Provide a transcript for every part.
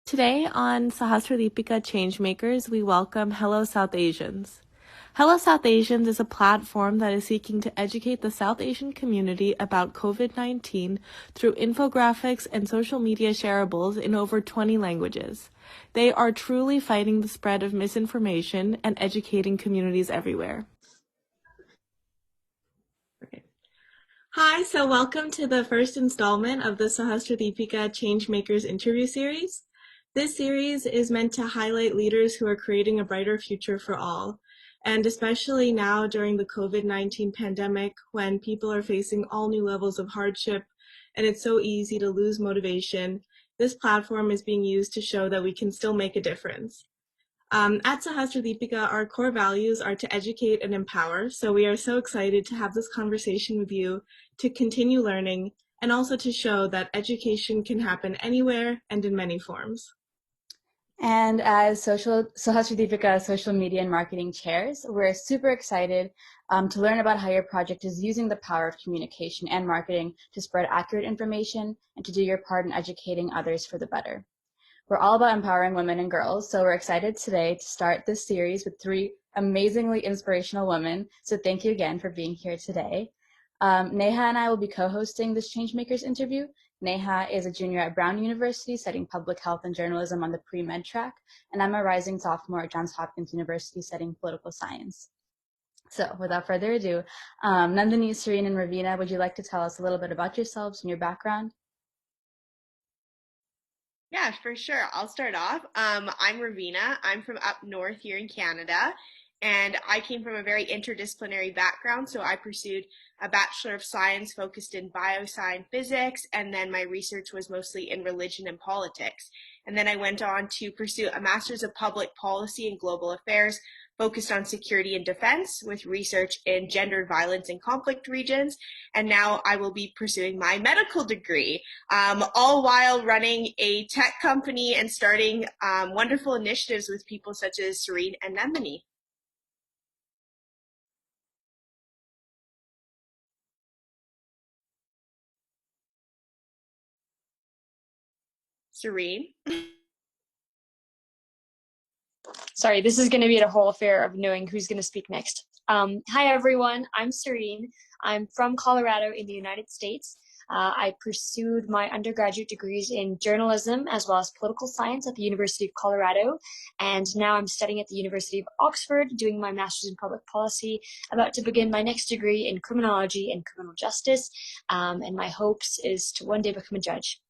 Today on Sahasradipika Changemakers, we welcome Hello South Asians. Hello South Asians is a platform that is seeking to educate the South Asian community about COVID-19 through infographics and social media shareables in over 20 languages. They are truly fighting the spread of misinformation and educating communities everywhere. Okay. Hi, so welcome to the first installment of the Sahasradipika Changemakers interview series. This series is meant to highlight leaders who are creating a brighter future for all. And especially now during the COVID-19 pandemic, when people are facing all new levels of hardship and it's so easy to lose motivation, this platform is being used to show that we can still make a difference. At Sahasradipika, our core values are to educate and empower, so we are so excited to have this conversation with you, to continue learning, and also to show that education can happen anywhere and in many forms. And as Sahasradipika social media and marketing chairs, we're super excited to learn about how your project is using the power of communication and marketing to spread accurate information and to do your part in educating others for the better. We're all about empowering women and girls, so we're excited today to start this series with three amazingly inspirational women. So thank you again for being here today. Neha and I will be co-hosting this Changemakers interview. Neha is a junior at Brown University studying public health and journalism on the pre-med track, and I'm a rising sophomore at Johns Hopkins University studying political science. So without further ado, Nandini, Serene, and Ravina, would you like to tell us a little bit about yourselves and your background? Yeah, for sure. I'll start off. I'm Ravina. I'm from up north here in Canada, and I came from a very interdisciplinary background. So I pursued a Bachelor of Science focused in bioscience physics, and then my research was mostly in religion and politics. And then I went on to pursue a Master's of Public Policy and Global Affairs focused on security and defense with research in gendered violence and conflict regions. And now I will be pursuing my medical degree, all while running a tech company and starting wonderful initiatives with people such as Serene and Nandini. Serene? Sorry, this is going to be a whole affair of knowing who's going to speak next. Hi, everyone. I'm Serene. I'm from Colorado in the United States. I pursued my undergraduate degrees in journalism as well as political science at the University of Colorado. And now I'm studying at the University of Oxford, doing my master's in public policy, about to begin my next degree in criminology and criminal justice. And my hopes is to one day become a judge.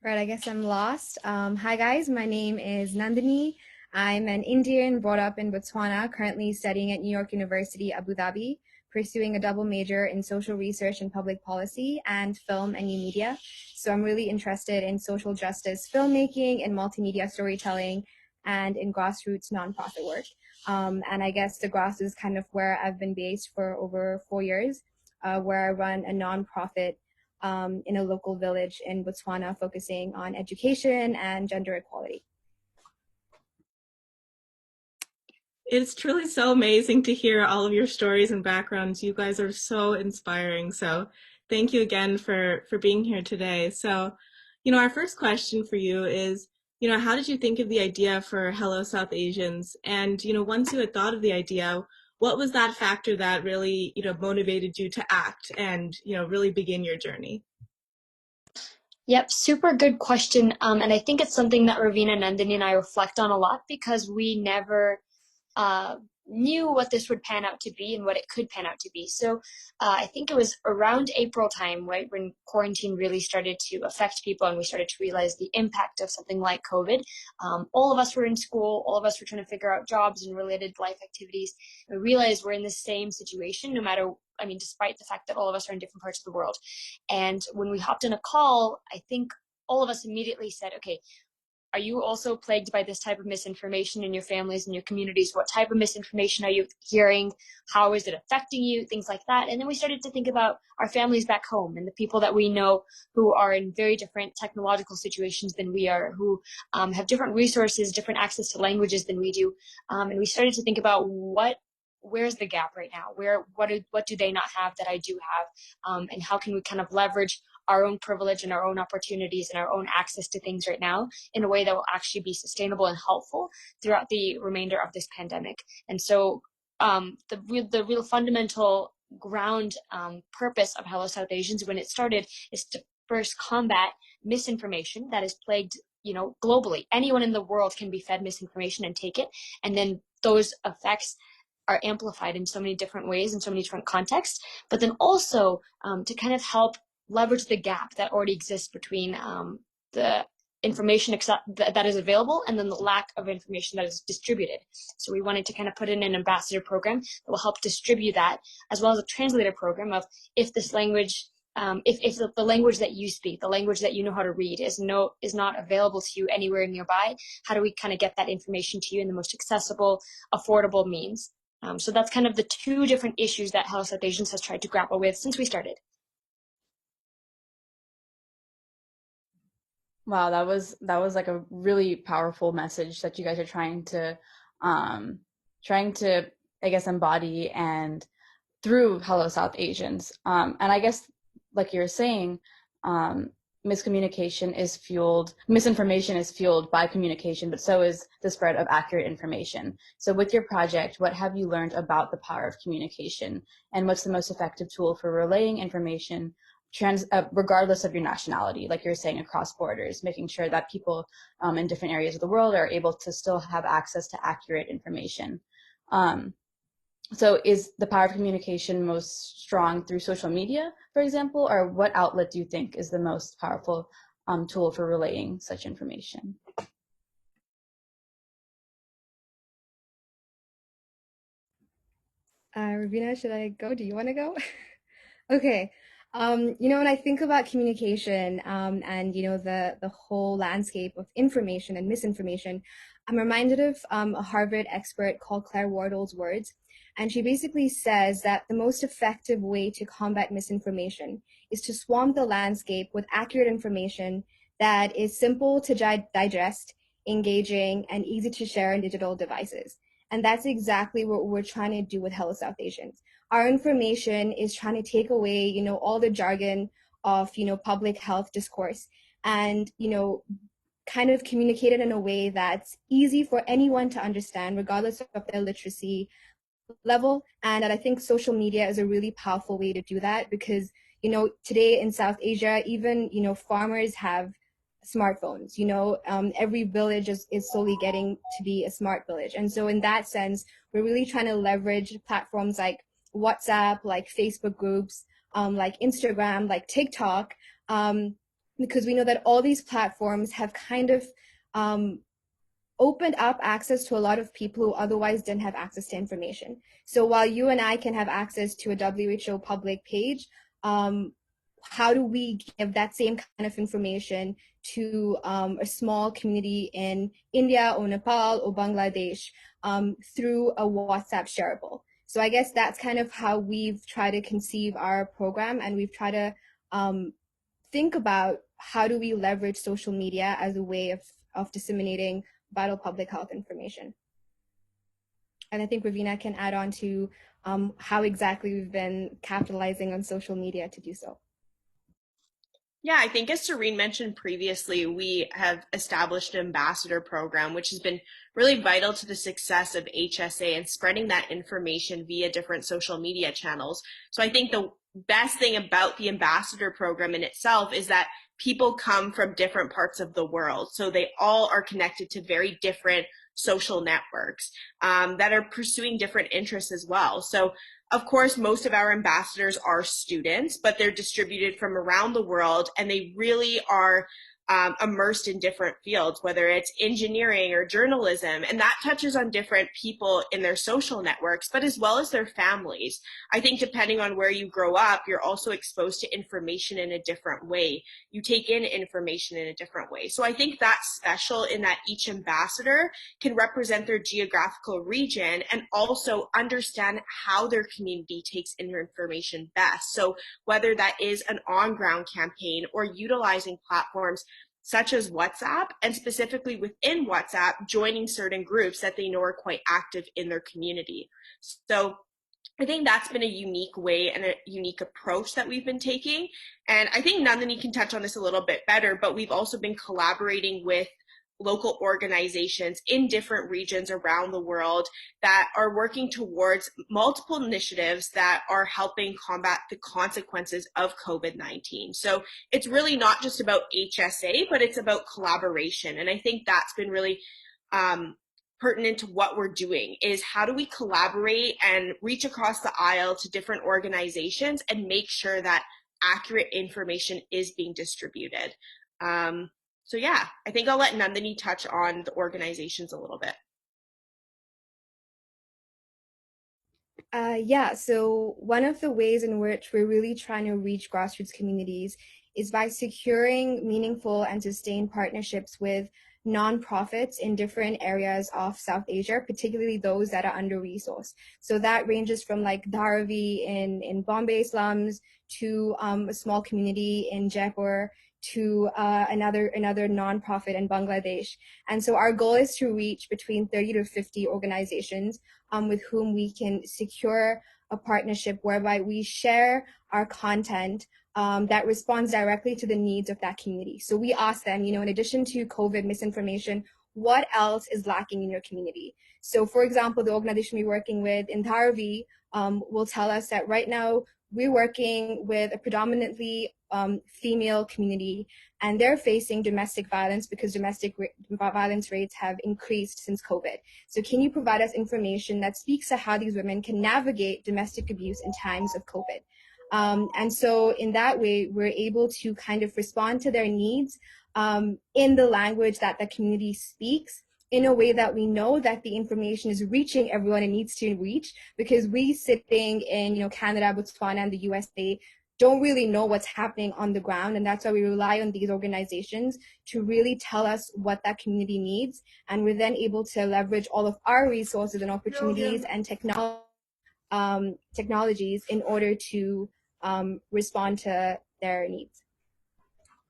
Right, I guess I'm lost. Hi guys, my name is Nandini. I'm an Indian brought up in Botswana, currently studying at New York University, Abu Dhabi, pursuing a double major in social research and public policy and film and new media. So I'm really interested in social justice filmmaking and multimedia storytelling and in grassroots nonprofit work. And I guess the grass is kind of where I've been based for over 4 years, where I run a nonprofit in a local village in Botswana, focusing on education and gender equality. It's truly so amazing to hear all of your stories and backgrounds. You guys are so inspiring. So thank you again for being here today. So, our first question for you is, how did you think of the idea for Hello South Asians? And, once you had thought of the idea, what was that factor that really, motivated you to act and, really begin your journey? Yep, super good question. And I think it's something that Ravina, Nandini, and I reflect on a lot because we never knew what this would pan out to be and what it could pan out to be. So I think it was around April time, right, when quarantine really started to affect people and we started to realize the impact of something like COVID. All of us were in school, all of us were trying to figure out jobs and related life activities. We realized we're in the same situation, despite the fact that all of us are in different parts of the world. And when we hopped on a call, I think all of us immediately said, okay, are you also plagued by this type of misinformation in your families and your communities? What type of misinformation are you hearing? How is it affecting you? Things like that. And then we started to think about our families back home and the people that we know who are in very different technological situations than we are, who have different resources, different access to languages than we do. And we started to think about where's the gap right now? What do they not have that I do have? And how can we kind of leverage our own privilege and our own opportunities and our own access to things right now in a way that will actually be sustainable and helpful throughout the remainder of this pandemic. And so the real fundamental ground purpose of Hello South Asians when it started is to first combat misinformation that has plagued, globally. Anyone in the world can be fed misinformation and take it, and then those effects are amplified in so many different ways in so many different contexts. But then also to kind of help leverage the gap that already exists between the information that is available and then the lack of information that is distributed. So we wanted to kind of put in an ambassador program that will help distribute that, as well as a translator program of if this language if the language that you speak, the language that you know how to read is not available to you anywhere nearby, how do we kind of get that information to you in the most accessible, affordable means? So that's kind of the two different issues that Hello South Asians has tried to grapple with since we started. Wow, that was like a really powerful message that you guys are trying to I guess embody and through Hello South Asians. And I guess like you're saying, misinformation is fueled by communication, but so is the spread of accurate information. So with your project, what have you learned about the power of communication, and what's the most effective tool for relaying information regardless of your nationality, like you're saying, across borders, making sure that people in different areas of the world are able to still have access to accurate information? So is the power of communication most strong through social media, for example, or what outlet do you think is the most powerful tool for relaying such information? Ravina, should I go? Do you want to go? Okay. When I think about communication, and the whole landscape of information and misinformation, I'm reminded of a Harvard expert called Claire Wardle's words, and she basically says that the most effective way to combat misinformation is to swamp the landscape with accurate information that is simple to digest, engaging, and easy to share on digital devices. And that's exactly what we're trying to do with Hello South Asians. Our information is trying to take away, all the jargon of, public health discourse and, kind of communicate it in a way that's easy for anyone to understand, regardless of their literacy level. And I think social media is a really powerful way to do that because, today in South Asia, even, farmers have smartphones, every village is slowly getting to be a smart village. And so in that sense, we're really trying to leverage platforms like WhatsApp, like Facebook groups, like Instagram, like TikTok, because we know that all these platforms have kind of opened up access to a lot of people who otherwise didn't have access to information. So while you and I can have access to a WHO public page, how do we give that same kind of information to a small community in India or Nepal or Bangladesh through a WhatsApp shareable? So I guess that's kind of how we've tried to conceive our program, and we've tried to think about how do we leverage social media as a way of disseminating vital public health information. And I think Ravina can add on to how exactly we've been capitalizing on social media to do so. Yeah, I think as Serene mentioned previously, we have established an ambassador program, which has been really vital to the success of HSA and spreading that information via different social media channels. So I think the best thing about the ambassador program in itself is that people come from different parts of the world. So they all are connected to very different social networks that are pursuing different interests as well. So of course, most of our ambassadors are students, but they're distributed from around the world, and they really are immersed in different fields, whether it's engineering or journalism, and that touches on different people in their social networks, but as well as their families. I think depending on where you grow up, you're also exposed to information in a different way. You take in information in a different way. So I think that's special in that each ambassador can represent their geographical region and also understand how their community takes in their information best. So whether that is an on-ground campaign or utilizing platforms such as WhatsApp, and specifically within WhatsApp, joining certain groups that they know are quite active in their community. So I think that's been a unique way and a unique approach that we've been taking. And I think Nandini can touch on this a little bit better, but we've also been collaborating with local organizations in different regions around the world that are working towards multiple initiatives that are helping combat the consequences of COVID-19. So it's really not just about HSA, but it's about collaboration. And I think that's been really pertinent to what we're doing is how do we collaborate and reach across the aisle to different organizations and make sure that accurate information is being distributed. So yeah, I think I'll let Nandini touch on the organizations a little bit. Yeah, so one of the ways in which we're really trying to reach grassroots communities is by securing meaningful and sustained partnerships with nonprofits in different areas of South Asia, particularly those that are under-resourced. So that ranges from like Dharavi in Bombay slums to a small community in Jaipur to another nonprofit in Bangladesh. And so our goal is to reach between 30 to 50 organizations with whom we can secure a partnership whereby we share our content that responds directly to the needs of that community. So we ask them, in addition to COVID misinformation, what else is lacking in your community? So for example, the organization we're working with in Dharavi will tell us that right now we're working with a predominantly female community, and they're facing domestic violence because domestic violence rates have increased since COVID. So can you provide us information that speaks to how these women can navigate domestic abuse in times of COVID? And so in that way, we're able to kind of respond to their needs in the language that the community speaks, in a way that we know that the information is reaching everyone it needs to reach, because we sitting in Canada, Botswana, and the USA don't really know what's happening on the ground, and that's why we rely on these organizations to really tell us what that community needs, and we're then able to leverage all of our resources and opportunities and technologies in order to respond to their needs.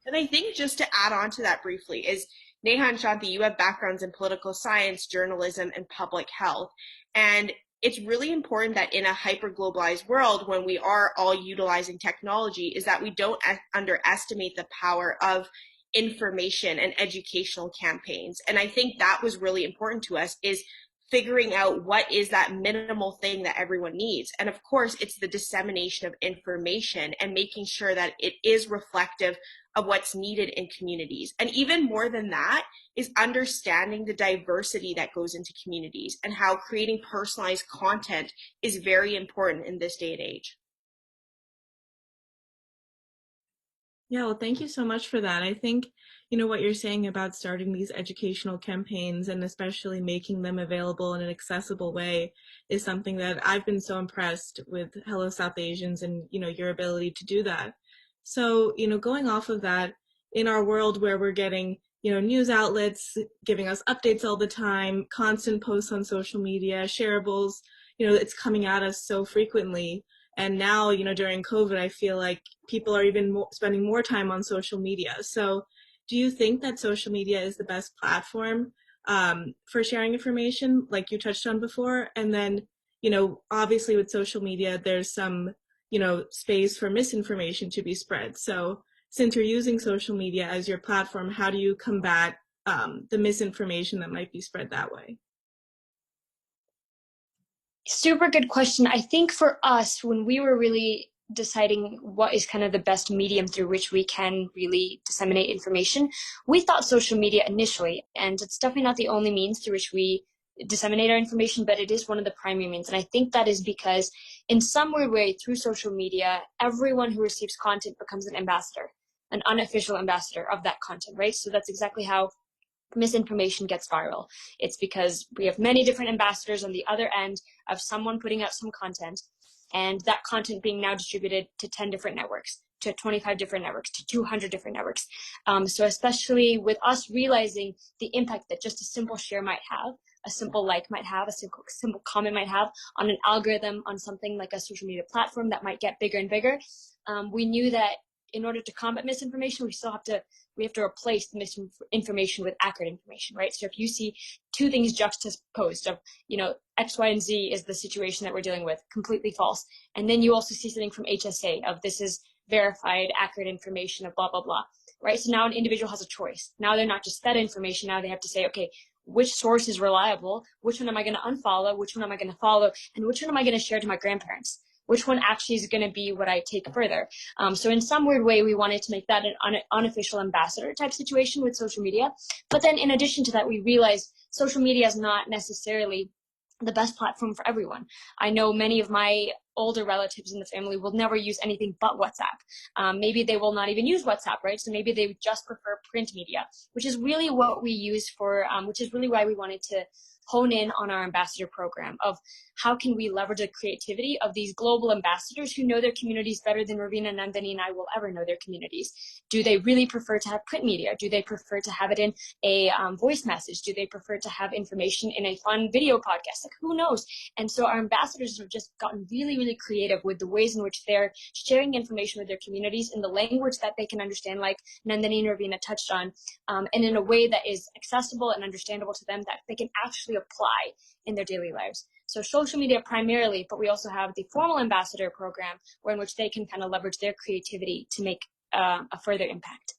And I think just to add on to that briefly is Neha and Shanti, you have backgrounds in political science, journalism, and public health. And it's really important that in a hyper-globalized world, when we are all utilizing technology, is that we don't underestimate the power of information and educational campaigns. And I think that was really important to us, is figuring out what is that minimal thing that everyone needs. And of course, it's the dissemination of information and making sure that it is reflective of what's needed in communities. And even more than that is understanding the diversity that goes into communities and how creating personalized content is very important in this day and age. Yeah, well, thank you so much for that. I think, what you're saying about starting these educational campaigns and especially making them available in an accessible way is something that I've been so impressed with Hello South Asians and, your ability to do that. So, going off of that, in our world where we're getting, news outlets giving us updates all the time, constant posts on social media, shareables, it's coming at us so frequently. And now, during COVID, I feel like people are even spending more time on social media. So do you think that social media is the best platform for sharing information, like you touched on before? And then, obviously with social media, there's some, space for misinformation to be spread. So since you're using social media as your platform, how do you combat the misinformation that might be spread that way? Super good question. I think for us, when we were really deciding what is kind of the best medium through which we can really disseminate information, we thought social media initially, and it's definitely not the only means through which we disseminate our information, but it is one of the primary means. And I think that is because in some weird way, through social media, everyone who receives content becomes an ambassador, an unofficial ambassador of that content, right? So that's exactly how misinformation gets viral. It's because we have many different ambassadors on the other end of someone putting out some content, and that content being now distributed to 10 different networks, to 25 different networks, to 200 different networks. So especially with us realizing the impact that just a simple share might have, a simple like might have, a simple comment might have on an algorithm on something like a social media platform that might get bigger and bigger, we knew that in order to combat misinformation, we have to replace the misinformation with accurate information, right? So if you see two things juxtaposed of, X, Y, and Z is the situation that we're dealing with, completely false. And then you also see something from HSA of this is verified, accurate information of blah, blah, blah, right? So now an individual has a choice. Now they're not just fed information. Now they have to say, okay, which source is reliable? Which one am I going to unfollow? Which one am I going to follow? And which one am I going to share to my grandparents? Which one actually is going to be what I take further? So in some weird way, we wanted to make that an unofficial ambassador type situation with social media. But then in addition to that, we realized social media is not necessarily the best platform for everyone. I know many of my older relatives in the family will never use anything but WhatsApp. Maybe they will not even use WhatsApp, right? So maybe they just prefer print media, which is really what we use for, which is really why we wanted to hone in on our ambassador program of how can we leverage the creativity of these global ambassadors who know their communities better than Ravina, Nandini, and I will ever know their communities. Do they really prefer to have print media? Do they prefer to have it in a voice message? Do they prefer to have information in a fun video podcast? Like, who knows? And so our ambassadors have just gotten really, really creative with the ways in which they're sharing information with their communities in the language that they can understand, like Nandini and Ravina touched on, and in a way that is accessible and understandable to them that they can actually apply in their daily lives. So social media primarily, but we also have the formal ambassador program where in which they can kind of leverage their creativity to make a further impact.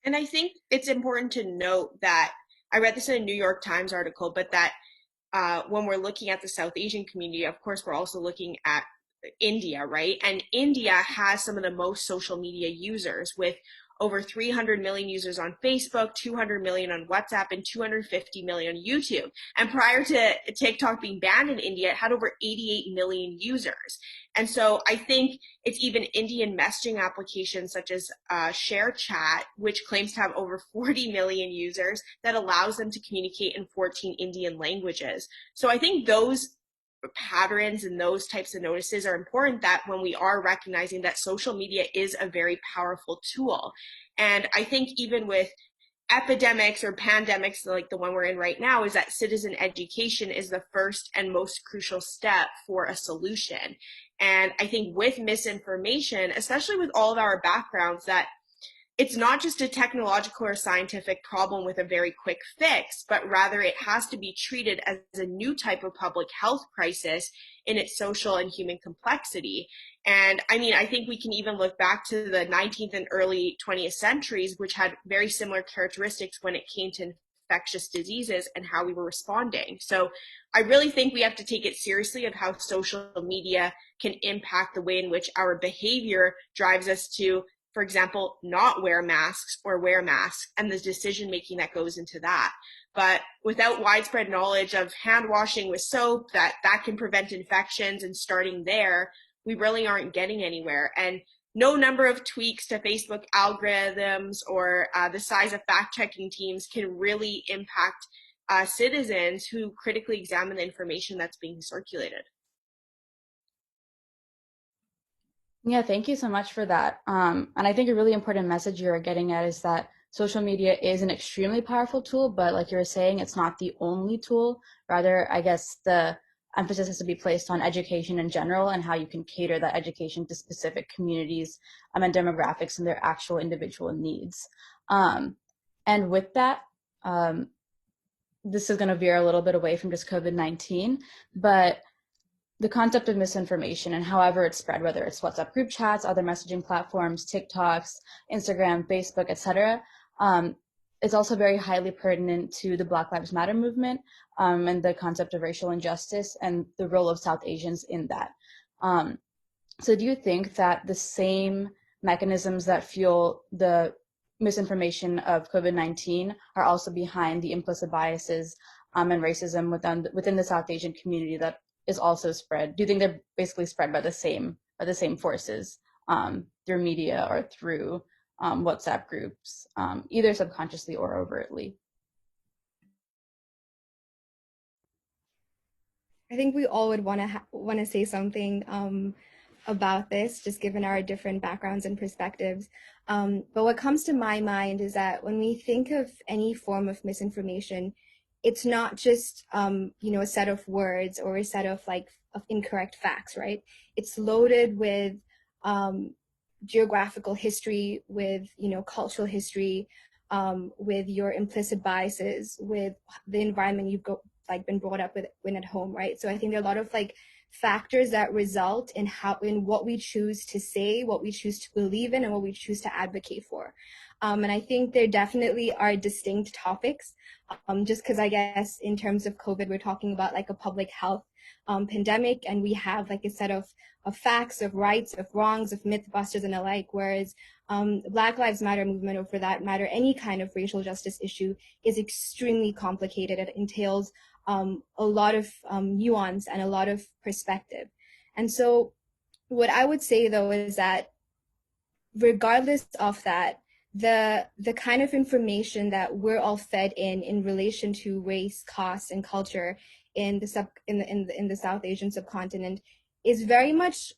And I think it's important to note that I read this in a New York Times article, but that when we're looking at the South Asian community, of course, we're also looking at India, right? And India has some of the most social media users with over 300 million users on Facebook, 200 million on WhatsApp, and 250 million on YouTube. And prior to TikTok being banned in India, it had over 88 million users. And so I think it's even Indian messaging applications such as ShareChat, which claims to have over 40 million users, that allows them to communicate in 14 Indian languages. So I think those patterns and those types of notices are important, that when we are recognizing that social media is a very powerful tool. And I think even with epidemics or pandemics like the one we're in right now, is that citizen education is the first and most crucial step for a solution. And I think with misinformation, especially with all of our backgrounds, that it's not just a technological or scientific problem with a very quick fix, but rather it has to be treated as a new type of public health crisis in its social and human complexity. And I mean, I think we can even look back to the 19th and early 20th centuries, which had very similar characteristics when it came to infectious diseases and how we were responding. So I really think we have to take it seriously of how social media can impact the way in which our behavior drives us to, for example, not wear masks or wear masks, and the decision making that goes into that. But without widespread knowledge of hand washing with soap, that can prevent infections, and starting there, we really aren't getting anywhere. And no number of tweaks to Facebook algorithms or the size of fact-checking teams can really impact citizens who critically examine the information that's being circulated. Yeah, thank you so much for that. And I think a really important message you're getting at is that social media is an extremely powerful tool, but like you were saying, it's not the only tool. Rather, I guess the emphasis has to be placed on education in general and how you can cater that education to specific communities and demographics and their actual individual needs. And with that, this is going to veer a little bit away from just COVID-19, but the concept of misinformation and however it's spread, whether it's WhatsApp group chats, other messaging platforms, TikToks, Instagram, Facebook, etc., is also very highly pertinent to the Black Lives Matter movement and the concept of racial injustice and the role of South Asians in that. So do you think that the same mechanisms that fuel the misinformation of COVID-19 are also behind the implicit biases and racism within the South Asian community that is also spread? Do you think they're basically spread by the same forces through media or through WhatsApp groups, either subconsciously or overtly? I think we all would want to say something about this, just given our different backgrounds and perspectives. But what comes to my mind is that when we think of any form of misinformation, it's not just a set of words or a set of incorrect facts, right? It's loaded with geographical history, with cultural history, with your implicit biases, with the environment you've been brought up with when at home, right? So I think there are a lot of factors that result in what we choose to say, what we choose to believe in, and what we choose to advocate for. And I think there definitely are distinct topics, just because I guess in terms of COVID, we're talking about a public health pandemic, and we have a set of facts, of rights, of wrongs, of mythbusters and alike, whereas Black Lives Matter movement, or for that matter, any kind of racial justice issue, is extremely complicated. It entails a lot of nuance and a lot of perspective. And so what I would say, though, is that regardless of that, the kind of information that we're all fed in relation to race, class, and culture in the South Asian subcontinent is very much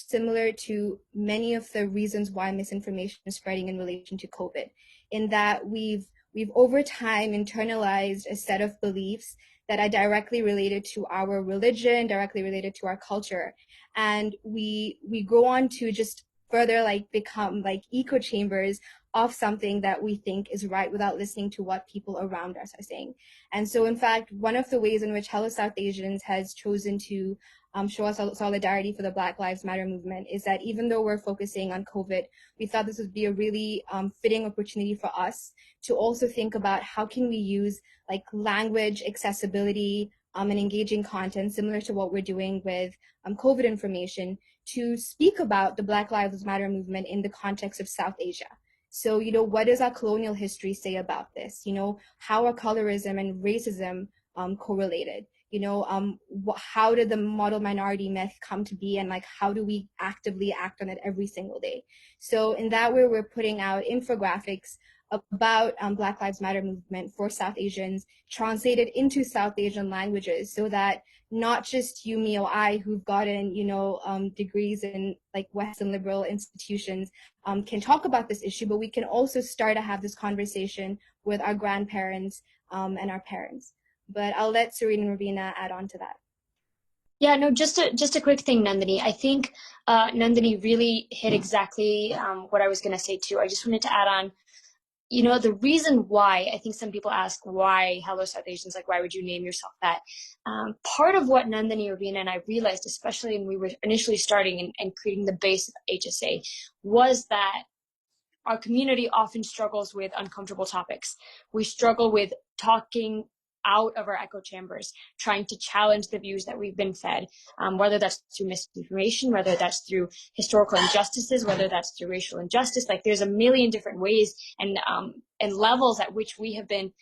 similar to many of the reasons why misinformation is spreading in relation to COVID, in that we've over time internalized a set of beliefs that are directly related to our religion, directly related to our culture, and we go on to just further become echo chambers of something that we think is right without listening to what people around us are saying. And so in fact, one of the ways in which Hello South Asians has chosen to show us solidarity for the Black Lives Matter movement is that even though we're focusing on COVID, we thought this would be a really fitting opportunity for us to also think about how can we use language, accessibility, and engaging content similar to what we're doing with COVID information to speak about the Black Lives Matter movement in the context of South Asia. So, what does our colonial history say about this? How are colorism and racism correlated? How did the model minority myth come to be, and how do we actively act on it every single day? So in that way, we're putting out infographics about Black Lives Matter movement for South Asians, translated into South Asian languages, so that not just you, me, or I, who've gotten degrees in Western liberal institutions, can talk about this issue, but we can also start to have this conversation with our grandparents and our parents. But I'll let Serene and Ravina add on to that. Yeah, no, just a quick thing, Nandini. I think Nandini really hit exactly what I was going to say too. I just wanted to add on, the reason why I think some people ask why Hello South Asians, why would you name yourself that? Part of what Nandini, Ravina, and I realized, especially when we were initially starting and creating the base of HSA, was that our community often struggles with uncomfortable topics. We struggle with talking out of our echo chambers, trying to challenge the views that we've been fed, whether that's through misinformation, whether that's through historical injustices, whether that's through racial injustice. There's a million different ways and levels at which we have been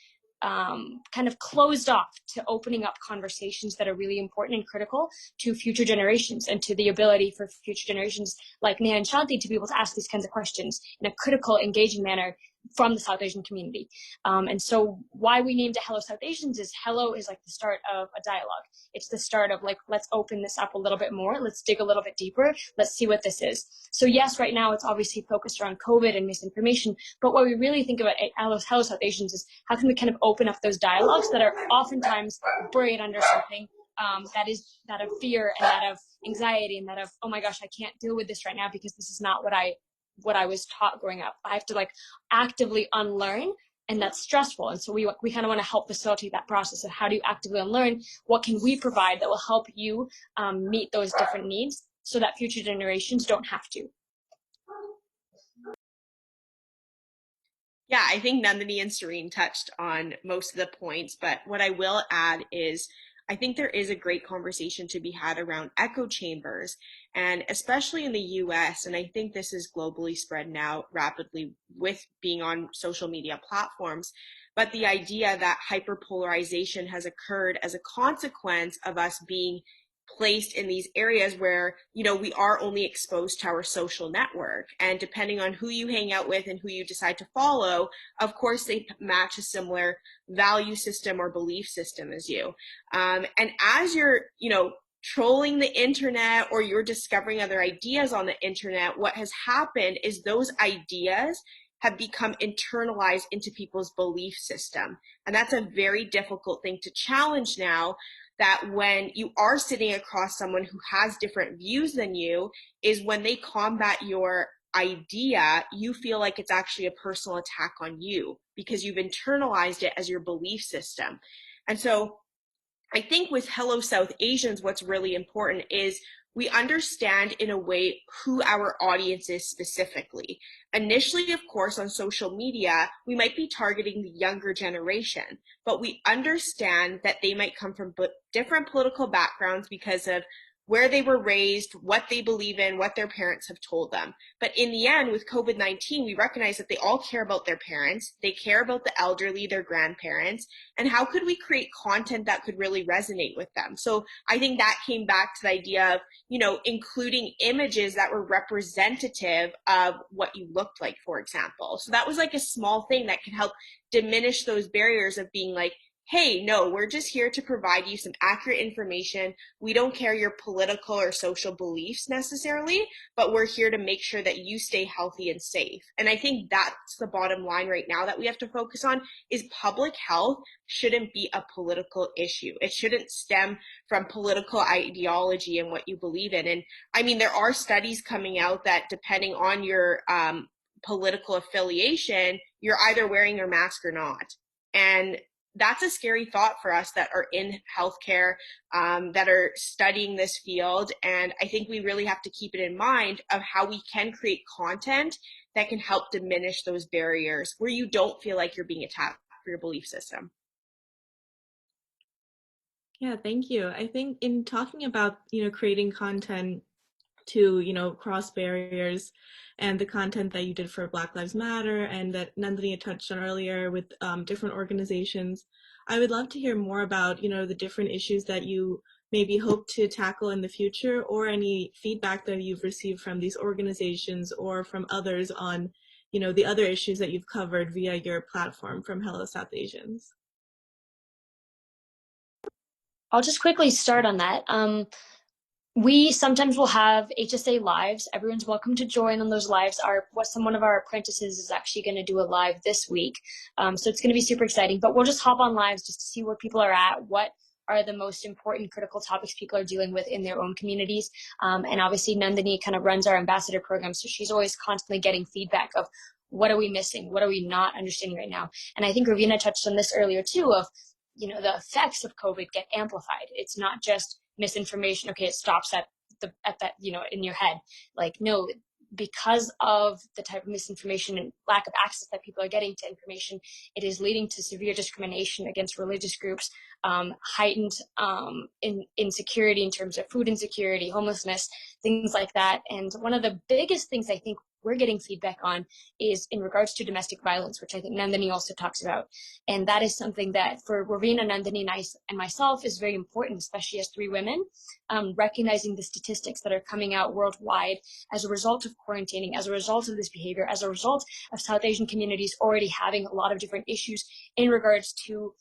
kind of closed off to opening up conversations that are really important and critical to future generations, and to the ability for future generations like Neha and Shanti to be able to ask these kinds of questions in a critical, engaging manner from the South Asian community. And so why we named it Hello South Asians is hello is the start of a dialogue. It's the start of let's open this up a little bit more. Let's dig a little bit deeper. Let's see what this is. So yes, right now it's obviously focused around COVID and misinformation, but what we really think about Hello South Asians is how can we kind of open up those dialogues that are oftentimes buried under something that of fear and that of anxiety and that of, oh my gosh, I can't deal with this right now because this is not what I was taught growing up. I have to actively unlearn, and that's stressful. And so we kind of want to help facilitate that process of how do you actively unlearn? What can we provide that will help you meet those different needs so that future generations don't have to? Yeah, I think Nandini and Serene touched on most of the points, but what I will add is I think there is a great conversation to be had around echo chambers, and especially in the US, and I think this is globally spread now rapidly with being on social media platforms, but the idea that hyperpolarization has occurred as a consequence of us being placed in these areas where we are only exposed to our social network, and depending on who you hang out with and who you decide to follow, of course they match a similar value system or belief system as you, and as you're trolling the internet or you're discovering other ideas on the internet, what has happened is those ideas have become internalized into people's belief system, and that's a very difficult thing to challenge now. that when you are sitting across someone who has different views than you, is when they combat your idea, you feel like it's actually a personal attack on you because you've internalized it as your belief system. And so I think with Hello South Asians, what's really important is we understand in a way who our audience is specifically. Initially, of course, on social media, we might be targeting the younger generation, but we understand that they might come from different political backgrounds because of where they were raised, what they believe in, what their parents have told them. But in the end, with COVID-19, we recognize that they all care about their parents, they care about the elderly, their grandparents, and how could we create content that could really resonate with them? So I think that came back to the idea of, including images that were representative of what you looked like, for example. So that was like a small thing that could help diminish those barriers of being like, hey, no, we're just here to provide you some accurate information. We don't care your political or social beliefs necessarily, but we're here to make sure that you stay healthy and safe. And I think that's the bottom line right now that we have to focus on is public health shouldn't be a political issue. It shouldn't stem from political ideology and what you believe in. And I mean, there are studies coming out that depending on your political affiliation, you're either wearing your mask or not. And that's a scary thought for us that are in healthcare, that are studying this field. And I think we really have to keep it in mind of how we can create content that can help diminish those barriers where you don't feel like you're being attacked for your belief system. Yeah, thank you. I think in talking about, creating content to, cross barriers and the content that you did for Black Lives Matter and that Nandini had touched on earlier with different organizations, I would love to hear more about, the different issues that you maybe hope to tackle in the future or any feedback that you've received from these organizations or from others on, the other issues that you've covered via your platform from Hello South Asians. I'll just quickly start on that. We sometimes will have HSA lives. Everyone's welcome to join on those lives. One of our apprentices is actually going to do a live this week. So it's going to be super exciting, but we'll just hop on lives just to see where people are at, what are the most important critical topics people are dealing with in their own communities. And obviously Nandini kind of runs our ambassador program. So she's always constantly getting feedback of what are we missing? What are we not understanding right now? And I think Ravina touched on this earlier too of, the effects of COVID get amplified. It's not just misinformation. Okay, it stops at that, in your head. Like, no, because of the type of misinformation and lack of access that people are getting to information, it is leading to severe discrimination against religious groups, heightened insecurity in terms of food insecurity, homelessness, things like that. And one of the biggest things I think we're getting feedback on is in regards to domestic violence, which I think Nandini also talks about. And that is something that for Ravina, Nandini, and myself is very important, especially as three women, recognizing the statistics that are coming out worldwide as a result of quarantining, as a result of this behavior, as a result of South Asian communities already having a lot of different issues in regards to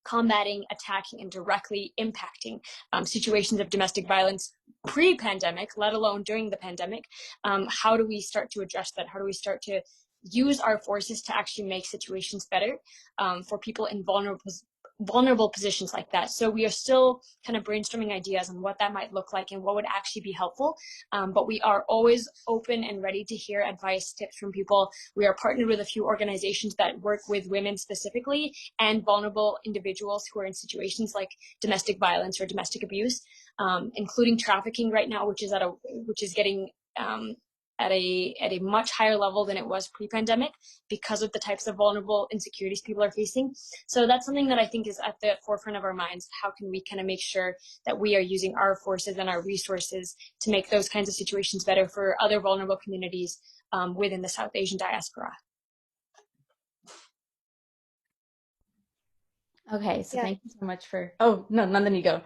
combating, attacking, and directly impacting situations of domestic violence pre-pandemic, let alone during the pandemic. How do we start to address that? How do we start to use our forces to actually make situations better for people in vulnerable positions like that? So we are still kind of brainstorming ideas on what that might look like and what would actually be helpful. But we are always open and ready to hear advice, tips from people. We are partnered with a few organizations that work with women specifically and vulnerable individuals who are in situations like domestic violence or domestic abuse, including trafficking right now, which is getting at a much higher level than it was pre-pandemic because of the types of vulnerable insecurities people are facing. So that's something that I think is at the forefront of our minds. How can we kind of make sure that we are using our forces and our resources to make those kinds of situations better for other vulnerable communities within the South Asian diaspora? Okay, so Yeah. thank you so much for. Oh no, Nandini, go.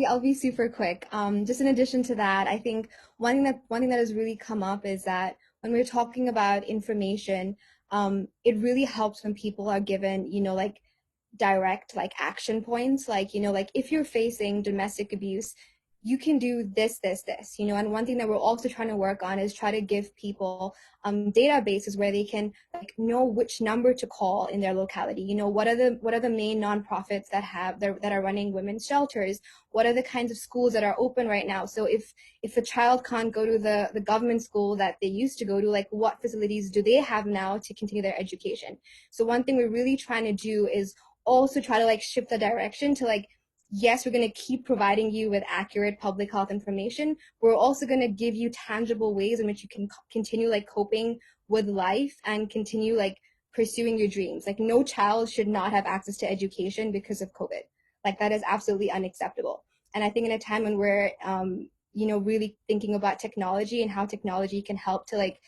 I'll be super quick. Just in addition to that, I think one thing that has really come up is that when we're talking about information, it really helps when people are given, like direct like action points, like, like if you're facing domestic abuse, you can do this, and one thing that we're also trying to work on is try to give people databases where they can like know which number to call in their locality. What are the main nonprofits that are running women's shelters? What are the kinds of schools that are open right now? So if a child can't go to the government school that they used to go to, like what facilities do they have now to continue their education? So one thing we're really trying to do is also try to like shift the direction to like, yes, we're going to keep providing you with accurate public health information. We're also going to give you tangible ways in which you can continue like coping with life and continue like pursuing your dreams. Like no child should not have access to education because of COVID. Like that is absolutely unacceptable. And I think in a time when we're, really thinking about technology and how technology can help to like,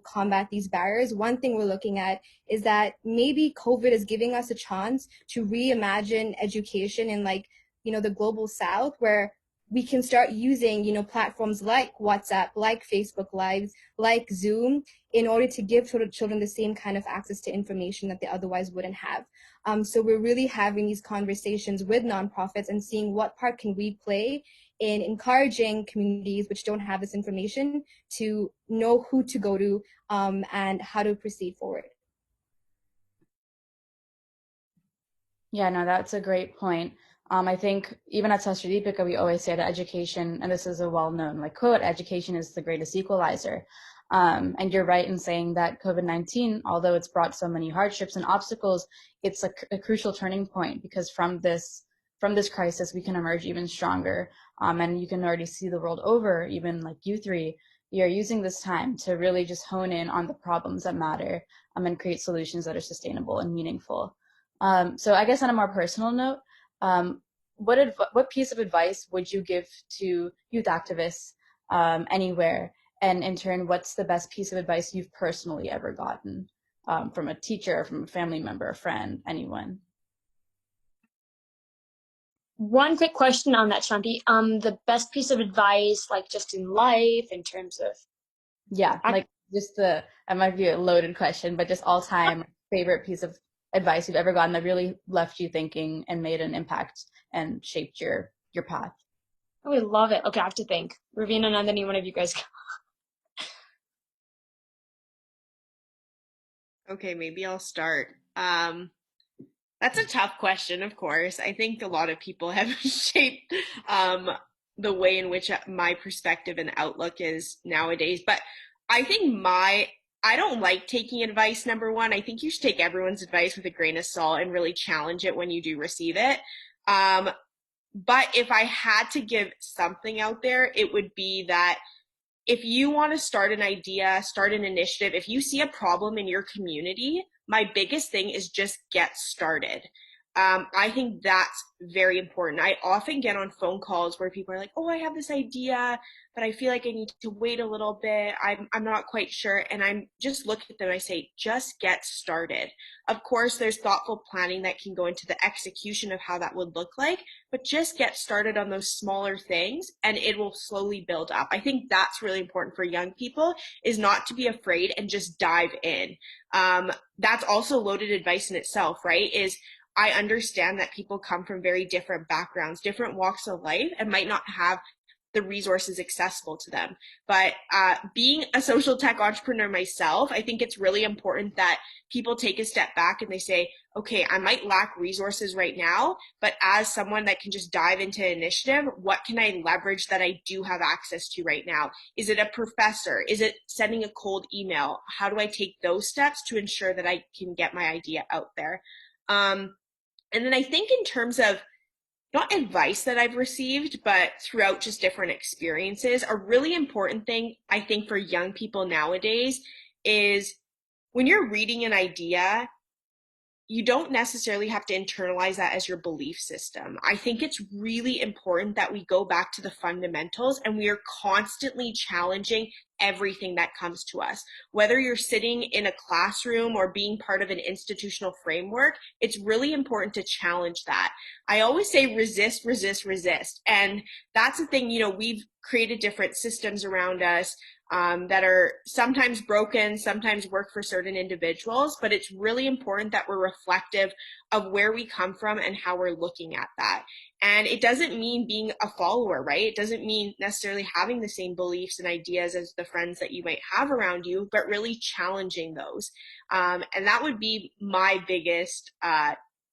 combat these barriers, one thing we're looking at is that maybe COVID is giving us a chance to reimagine education in like, the global south, where we can start using, platforms like WhatsApp, like Facebook Lives, like Zoom, in order to give children the same kind of access to information that they otherwise wouldn't have. So we're really having these conversations with nonprofits and seeing what part can we play in encouraging communities which don't have this information to know who to go to and how to proceed forward. Yeah, no, that's a great point. I think even at Sastra Deepika, we always say that education, and this is a well-known like quote, education is the greatest equalizer. And you're right in saying that COVID-19, although it's brought so many hardships and obstacles, it's a crucial turning point, because from this crisis, we can emerge even stronger. And you can already see the world over, even like you three, you're using this time to really just hone in on the problems that matter, and create solutions that are sustainable and meaningful. So I guess on a more personal note, what piece of advice would you give to youth activists anywhere? And in turn, what's the best piece of advice you've personally ever gotten from a teacher, from a family member, a friend, anyone? One quick question on that, Shanti. The best piece of advice, like just in life, in terms of Yeah, like just it might be a loaded question, but just all time favorite piece of advice you've ever gotten that really left you thinking and made an impact and shaped your path. Oh, I love it. Okay, I have to think. Ravina, Nandini, one of you guys go. Okay, maybe I'll start. That's a tough question, of course. I think a lot of people have shaped the way in which my perspective and outlook is nowadays. But I think I don't like taking advice, number one. I think you should take everyone's advice with a grain of salt and really challenge it when you do receive it. But if I had to give something out there, it would be that if you want to start an idea, start an initiative, if you see a problem in your community, my biggest thing is just get started. I think that's very important. I often get on phone calls where people are like, oh, I have this idea, but I feel like I need to wait a little bit. I'm not quite sure. And I'm just look at them. I say, just get started. Of course, there's thoughtful planning that can go into the execution of how that would look like, but just get started on those smaller things and it will slowly build up. I think that's really important for young people, is not to be afraid and just dive in. That's also loaded advice in itself, right? Is I understand that people come from very different backgrounds, different walks of life, and might not have the resources accessible to them. But being a social tech entrepreneur myself, I think it's really important that people take a step back and they say, okay, I might lack resources right now, but as someone that can just dive into an initiative, what can I leverage that I do have access to right now? Is it a professor? Is it sending a cold email? How do I take those steps to ensure that I can get my idea out there? And then I think in terms of not advice that I've received, but throughout just different experiences, a really important thing I think for young people nowadays is when you're reading an idea, you don't necessarily have to internalize that as your belief system. I think it's really important that we go back to the fundamentals and we are constantly challenging everything that comes to us. Whether you're sitting in a classroom or being part of an institutional framework, it's really important to challenge that. I always say resist, resist, resist. And that's the thing, we've created different systems around us. that are sometimes broken, sometimes work for certain individuals, but it's really important that we're reflective of where we come from and how we're looking at that. And it doesn't mean being a follower, right? It doesn't mean necessarily having the same beliefs and ideas as the friends that you might have around you, but really challenging those. And that would be my biggest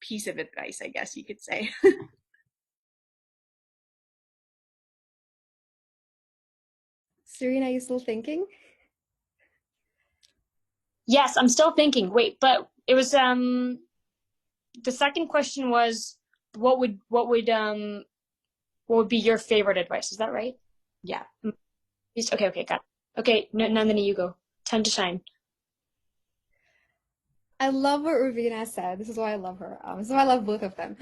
piece of advice, I guess you could say. Serena, are you still thinking? Yes, I'm still thinking. Wait, but it was the second question was what would be your favorite advice? Is that right? Yeah. Okay, okay, got it. Okay, Nandini, you go. Time to shine. I love what Ravina said. This is why I love her. This is why I love both of them.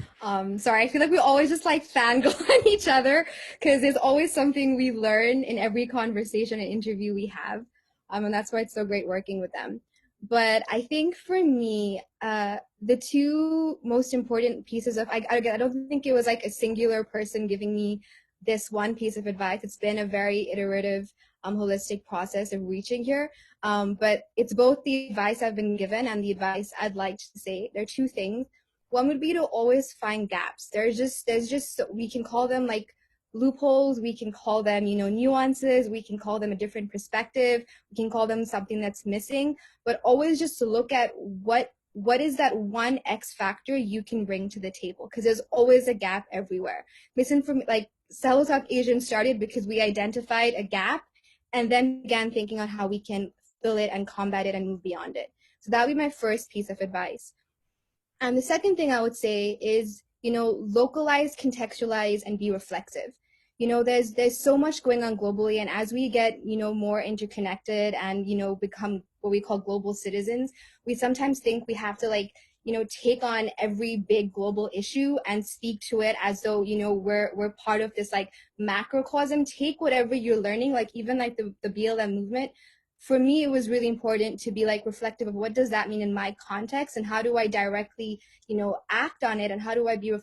Sorry, I feel like we always just like fangirl on each other because there's always something we learn in every conversation and interview we have. And that's why it's so great working with them. But I think for me, the two most important pieces of, I don't think it was like a singular person giving me this one piece of advice. It's been a very iterative, holistic process of reaching here. But it's both the advice I've been given and the advice I'd like to say. There are two things. One would be to always find gaps. We can call them like loopholes. We can call them, nuances. We can call them a different perspective. We can call them something that's missing, but always just to look at what is that one X factor you can bring to the table? Because there's always a gap everywhere. Like South Asian started because we identified a gap and then began thinking on how we can fill it and combat it and move beyond it. So that would be my first piece of advice. And the second thing I would say is, localize, contextualize, and be reflexive. There's so much going on globally, and as we get, more interconnected and, become what we call global citizens, we sometimes think we have to take on every big global issue and speak to it as though, we're part of this like macrocosm. Take whatever you're learning, like even like the BLM movement. For me, it was really important to be like reflective of what does that mean in my context and how do I directly, act on it, and how do I be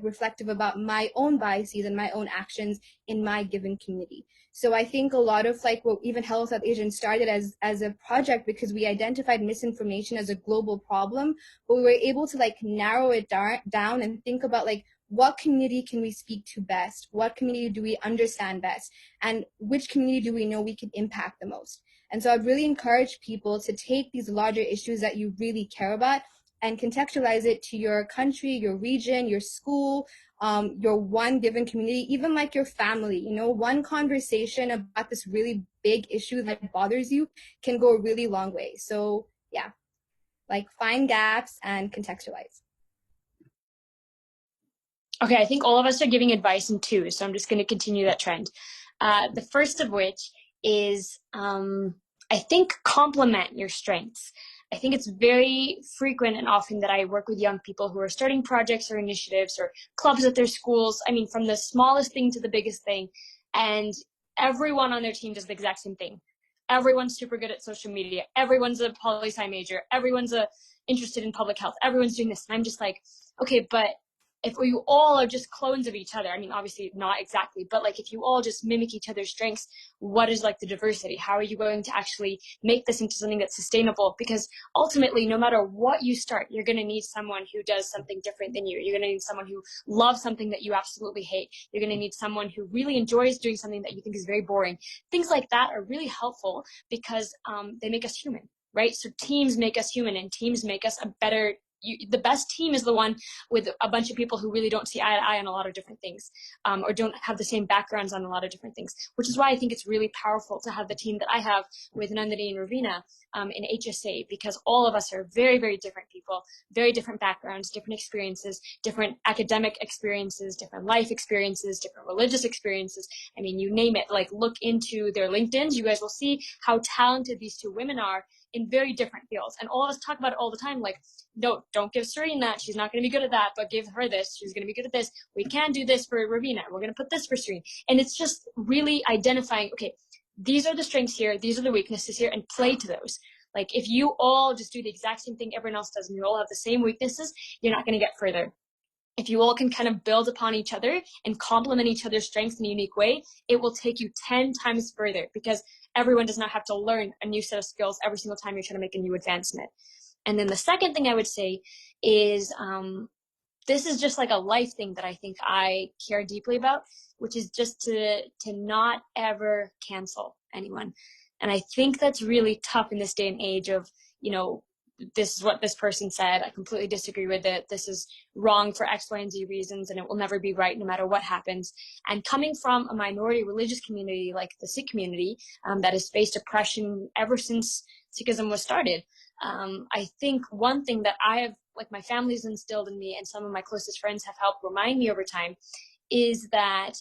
reflective about my own biases and my own actions in my given community. So I think a lot of like what even Hello South Asian started as a project because we identified misinformation as a global problem, but we were able to like narrow it down and think about like what community can we speak to best, what community do we understand best, and which community do we know we can impact the most. And so I'd really encourage people to take these larger issues that you really care about and contextualize it to your country, your region, your school, your one given community, even like your family. One conversation about this really big issue that bothers you can go a really long way. So yeah, like find gaps and contextualize. Okay, I think all of us are giving advice in two, so I'm just going to continue that trend. The first of which is, I think, complement your strengths. I think it's very frequent and often that I work with young people who are starting projects or initiatives or clubs at their schools. I mean, from the smallest thing to the biggest thing. And everyone on their team does the exact same thing. Everyone's super good at social media. Everyone's a poli-sci major. Everyone's interested in public health. Everyone's doing this. And I'm just like, okay, but if you all are just clones of each other, I mean, obviously not exactly, but like if you all just mimic each other's strengths, what is like the diversity? How are you going to actually make this into something that's sustainable? Because ultimately, no matter what you start, you're going to need someone who does something different than you. You're going to need someone who loves something that you absolutely hate. You're going to need someone who really enjoys doing something that you think is very boring. Things like that are really helpful because they make us human, right? So teams make us human, and teams make us a better the best team is the one with a bunch of people who really don't see eye to eye on a lot of different things, or don't have the same backgrounds on a lot of different things, which is why I think it's really powerful to have the team that I have with Nandini and Ravina in HSA, because all of us are very, very different people, very different backgrounds, different experiences, different academic experiences, different life experiences, different religious experiences. I mean, you name it. Like, look into their LinkedIns. You guys will see how talented these two women are in very different fields. And all of us talk about it all the time, like, no, don't give Serene that. She's not going to be good at that, but give her this. She's going to be good at this. We can do this for Ravina. We're going to put this for Serene. And it's just really identifying, okay, these are the strengths here. These are the weaknesses here, and play to those. Like, if you all just do the exact same thing everyone else does and you all have the same weaknesses, you're not going to get further. if you all can kind of build upon each other and complement each other's strengths in a unique way, it will take you 10 times further, because everyone does not have to learn a new set of skills every single time you're trying to make a new advancement. And then the second thing I would say is this is just like a life thing that I think I care deeply about, which is just to not ever cancel anyone. And I think that's really tough in this day and age of, you know, this is what this person said, I completely disagree with it, this is wrong for X, Y, and Z reasons, and it will never be right no matter what happens. And coming from a minority religious community like the Sikh community, that has faced oppression ever since Sikhism was started, I think one thing that I have, like my family's instilled in me and some of my closest friends have helped remind me over time, is that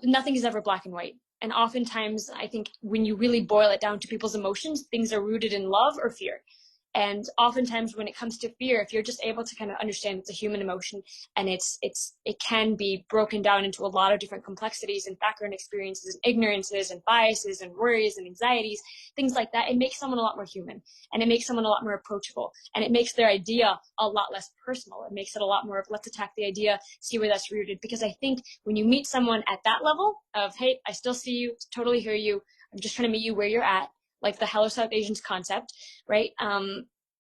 nothing is ever black and white. And oftentimes, I think when you really boil it down to people's emotions, things are rooted in love or fear. And oftentimes when it comes to fear, if you're just able to kind of understand it's a human emotion, and it can be broken down into a lot of different complexities and background experiences and ignorances and biases and worries and anxieties, things like that, it makes someone a lot more human, and it makes someone a lot more approachable, and it makes their idea a lot less personal. It makes it a lot more of, let's attack the idea, see where that's rooted. Because I think when you meet someone at that level of, hey, I still see you, totally hear you, I'm just trying to meet you where you're at, like the Hello South Asians concept, right?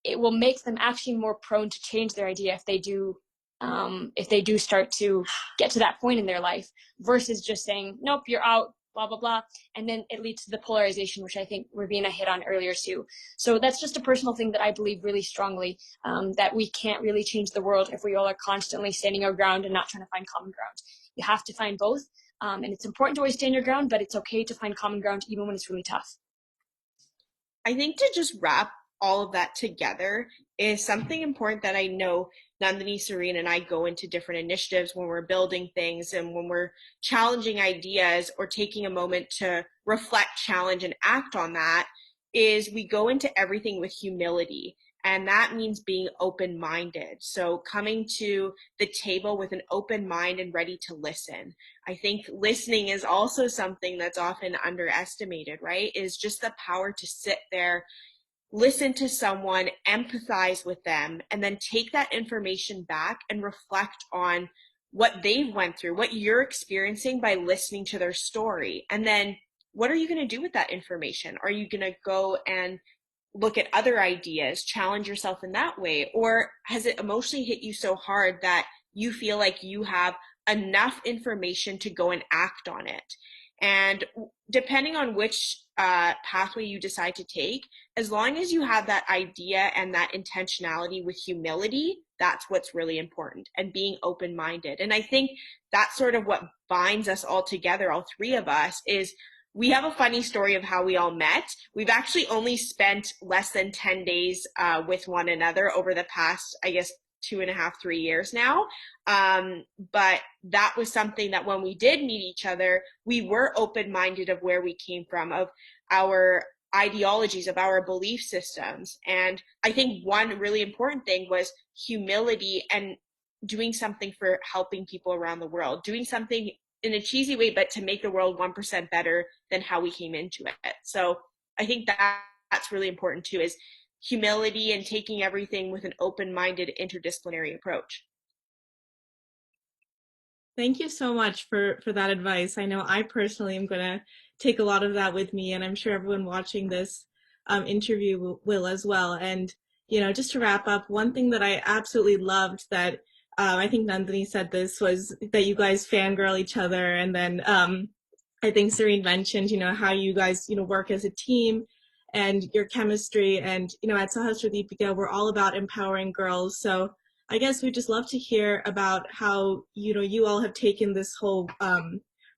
It will make them actually more prone to change their idea if they do start to get to that point in their life, versus just saying, nope, you're out, blah, blah, blah. And then it leads to the polarization, which I think Ravina hit on earlier too. So that's just a personal thing that I believe really strongly, that we can't really change the world if we all are constantly standing our ground and not trying to find common ground. You have to find both. And it's important to always stand your ground, but it's okay to find common ground even when it's really tough. I think to just wrap all of that together is something important that I know Nandini, Serene, and I go into different initiatives when we're building things and when we're challenging ideas or taking a moment to reflect, challenge, and act on that, is we go into everything with humility. And that means being open minded. So coming to the table with an open mind and ready to listen. I think listening is also something that's often underestimated, right? Is just the power to sit there, listen to someone, empathize with them, and then take that information back and reflect on what they've went through, what you're experiencing by listening to their story. And then what are you going to do with that information? Are you going to go and look at other ideas, challenge yourself in that way? Or has it emotionally hit you so hard that you feel like you have enough information to go and act on it? And depending on which pathway you decide to take, as long as you have that idea and that intentionality with humility, that's what's really important, and being open-minded. And I think that's sort of what binds us all together, all three of us, is we have a funny story of how we all met. We've actually only spent less than 10 days with one another over the past, I guess, 2.5, 3 years now. But that was something that when we did meet each other, we were open-minded of where we came from, of our ideologies, of our belief systems. And I think one really important thing was humility and doing something for helping people around the world, doing something in a cheesy way, but to make the world 1% better than how we came into it. So I think that's really important too, is humility and taking everything with an open-minded, interdisciplinary approach. Thank you so much for that advice. I know I personally am going to take a lot of that with me, and I'm sure everyone watching this interview will as well. And, you know, just to wrap up, one thing that I absolutely loved that I think Nandini said this, was that you guys fangirl each other. And then I think Serene mentioned, you know, how you guys, you know, work as a team and your chemistry. And, you know, at Sahasra Deepika, we're all about empowering girls. So I guess we'd just love to hear about how, you know, you all have taken this whole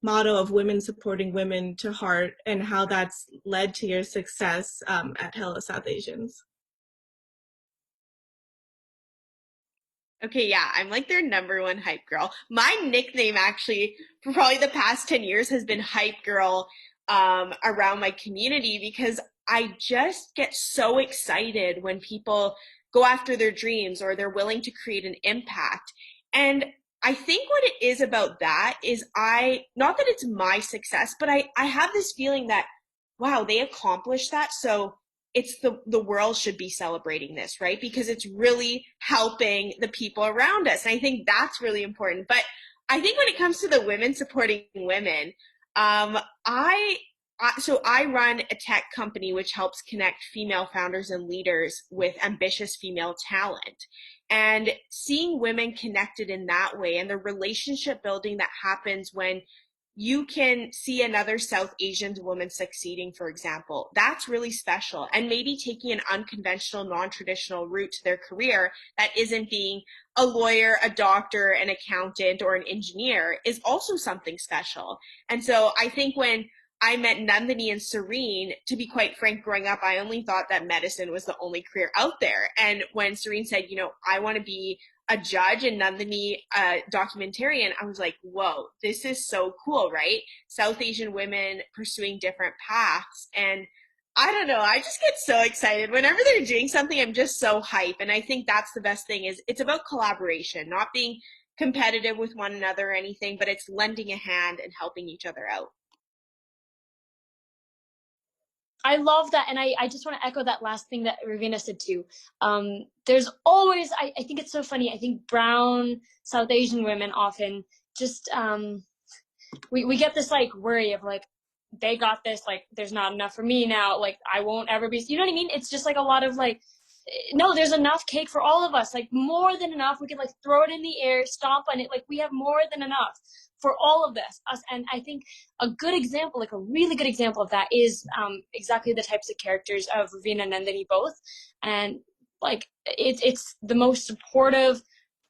motto of women supporting women to heart, and how that's led to your success at Hello South Asians. Okay, yeah, I'm like their number one hype girl. My nickname actually for probably the past 10 years has been hype girl around my community, because I just get so excited when people go after their dreams or they're willing to create an impact. And I think what it is about that is not that it's my success, but I have this feeling that, wow, they accomplished that. So the world should be celebrating this, right? Because it's really helping the people around us. And I think that's really important. But I think when it comes to the women supporting women, um, I so I run a tech company which helps connect female founders and leaders with ambitious female talent. And seeing women connected in that way and the relationship building that happens when you can see another South Asian woman succeeding, for example, that's really special. And maybe taking an unconventional, non-traditional route to their career that isn't being a lawyer, a doctor, an accountant, or an engineer is also something special. And so I think when I met Nandini and Serene, to be quite frank, growing up, I only thought that medicine was the only career out there. And when Serene said, I want to be a judge and Nandini a documentarian, I was like, whoa, this is so cool, right? South Asian women pursuing different paths. And I don't know, I just get so excited. Whenever they're doing something, I'm just so hype. And I think that's the best thing is it's about collaboration, not being competitive with one another or anything, but it's lending a hand and helping each other out. I love that. And I just want to echo that last thing that Ravina said too. There's always, I think it's so funny. I think brown South Asian women often just, we get this like worry of like, they got this, like, there's not enough for me now. Like, I won't ever be, you know what I mean? It's just like a lot of like, no, there's enough cake for all of us, like more than enough. We could like throw it in the air, stomp on it. Like we have more than enough for all of this. Us, and I think a good example, like a really good example of that is exactly the types of characters of Ravina and Nandini both. And like it's the most supportive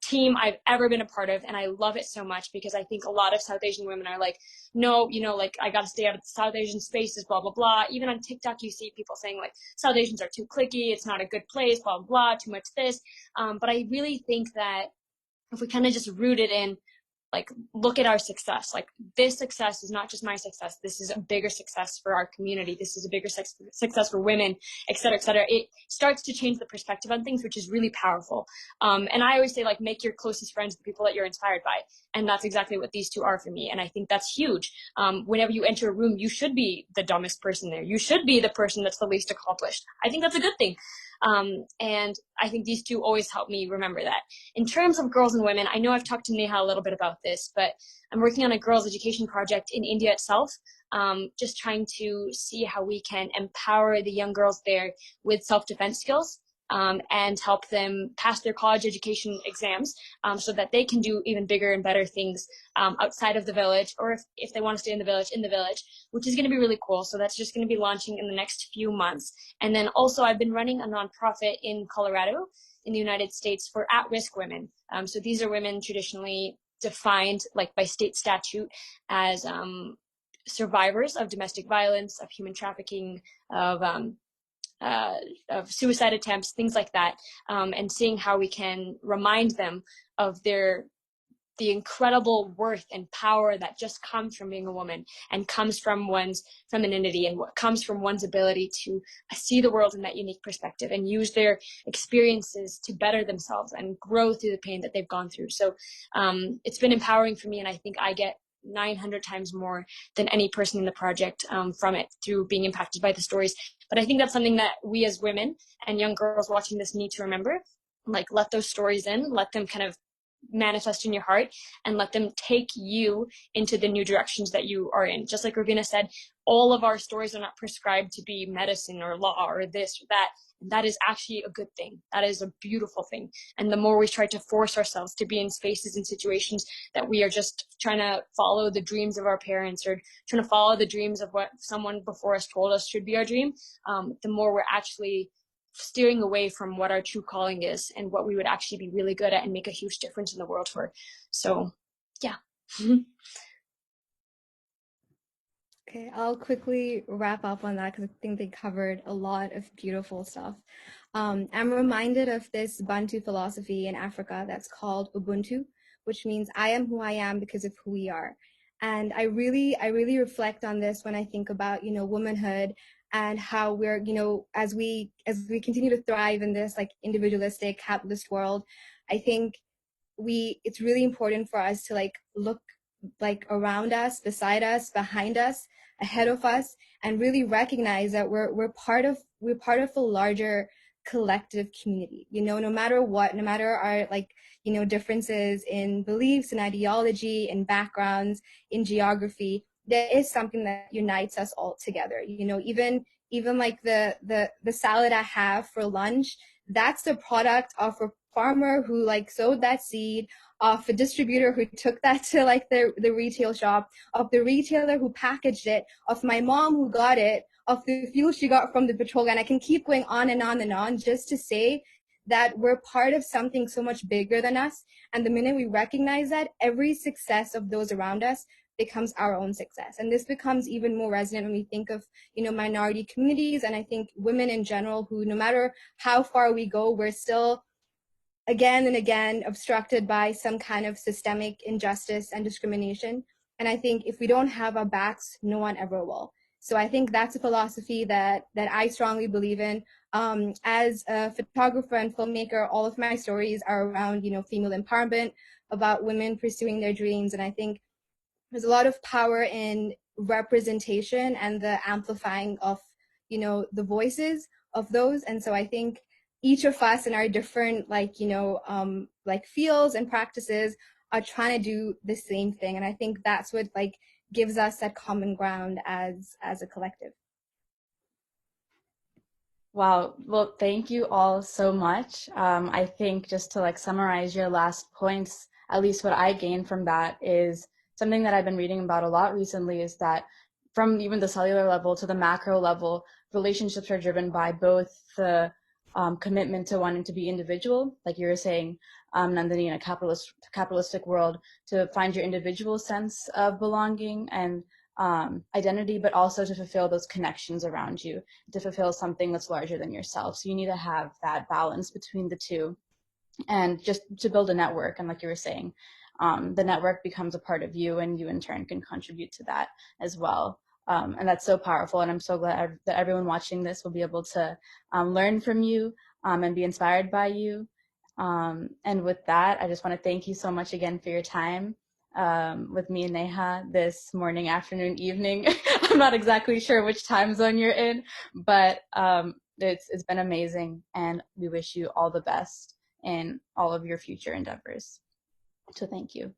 team I've ever been a part of, and I love it so much because I think a lot of South Asian women are like, no, like I got to stay out of the South Asian spaces, blah blah blah. Even on TikTok, you see people saying like South Asians are too cliquey, it's not a good place, blah blah blah, too much this. But I really think that if we kind of just root it in like look at our success, like this success is not just my success, this is a bigger success for our community, this is a bigger success for women, et cetera, it starts to change the perspective on things, which is really powerful. And I always say like make your closest friends the people that you're inspired by, and that's exactly what these two are for me. And I think that's huge. Whenever you enter a room, you should be the dumbest person there, you should be the person that's the least accomplished. I think that's a good thing. And I think these two always help me remember that. In terms of girls and women, I know I've talked to Neha a little bit about this, but I'm working on a girls' education project in India itself, just trying to see how we can empower the young girls there with self-defense skills. And help them pass their college education exams so that they can do even bigger and better things outside of the village, or if they want to stay in the village, which is going to be really cool. So that's just going to be launching in the next few months. And then also I've been running a nonprofit in Colorado in the United States for at-risk women. So these are women traditionally defined like by state statute as survivors of domestic violence, of human trafficking, of suicide attempts, things like that, and seeing how we can remind them of the incredible worth and power that just comes from being a woman and comes from one's femininity and what comes from one's ability to see the world in that unique perspective and use their experiences to better themselves and grow through the pain that they've gone through. So it's been empowering for me, and I think I get 900 times more than any person in the project from it through being impacted by the stories. But I think that's something that we as women and young girls watching this need to remember. Like, let those stories in, let them kind of manifest in your heart, and let them take you into the new directions that you are in. Just like Ravina said, all of our stories are not prescribed to be medicine or law or this or that. And that is actually a good thing. That is a beautiful thing. And the more we try to force ourselves to be in spaces and situations that we are just trying to follow the dreams of our parents or trying to follow the dreams of what someone before us told us should be our dream, the more we're actually steering away from what our true calling is and what we would actually be really good at and make a huge difference in the world for. So, yeah. Okay, I'll quickly wrap up on that because I think they covered a lot of beautiful stuff. I'm reminded of this Bantu philosophy in Africa that's called Ubuntu, which means I am who I am because of who we are. And I really reflect on this when I think about, womanhood and how we're, as we continue to thrive in this like individualistic capitalist world, I think it's really important for us to like look like around us, beside us, behind us, ahead of us, and really recognize that we're part of a larger collective community. No matter what, no matter our differences in beliefs and ideology and backgrounds in geography, there is something that unites us all together. Even like the salad I have for lunch, that's the product of a farmer who sowed that seed, of a distributor who took that to the retail shop, of the retailer who packaged it, of my mom who got it, of the fuel she got from the petrol gun. I can keep going on and on and on, just to say that we're part of something so much bigger than us. And the minute we recognize that, every success of those around us becomes our own success. And this becomes even more resonant when we think of, minority communities, and I think women in general, who, no matter how far we go, we're still again and again obstructed by some kind of systemic injustice and discrimination. And I think if we don't have our backs, no one ever will. So I think that's a philosophy that I strongly believe in. As a photographer and filmmaker, all of my stories are around, female empowerment, about women pursuing their dreams. And I think there's a lot of power in representation and the amplifying of, the voices of those. And so I think each of us in our different fields and practices are trying to do the same thing. And I think that's what gives us that common ground as a collective. Wow. Well, thank you all so much. I think just to summarize your last points, at least what I gained from that is something that I've been reading about a lot recently, is that from even the cellular level to the macro level, relationships are driven by both the commitment to wanting to be individual, like you were saying, Nandini, in a capitalistic world, to find your individual sense of belonging and identity, but also to fulfill those connections around you, to fulfill something that's larger than yourself. So you need to have that balance between the two, and just to build a network. And like you were saying, the network becomes a part of you, and you in turn can contribute to that as well. And that's so powerful. And I'm so glad that everyone watching this will be able to learn from you and be inspired by you. And with that, I just want to thank you so much again for your time with me and Neha this morning, afternoon, evening. I'm not exactly sure which time zone you're in, but it's been amazing, and we wish you all the best in all of your future endeavors. So thank you.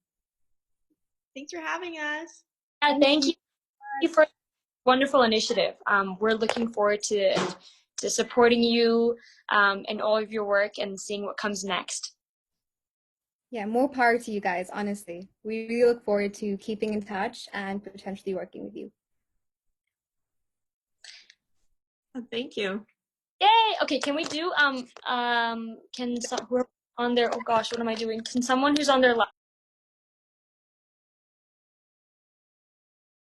Thanks for having us. Thank you for wonderful initiative. We're looking forward to supporting you and all of your work and seeing what comes next. Yeah, more power to you guys, honestly. We really look forward to keeping in touch and potentially working with you. Thank you. Yay! Okay, can we do whoever on there, oh gosh, what am I doing? Can someone who's on their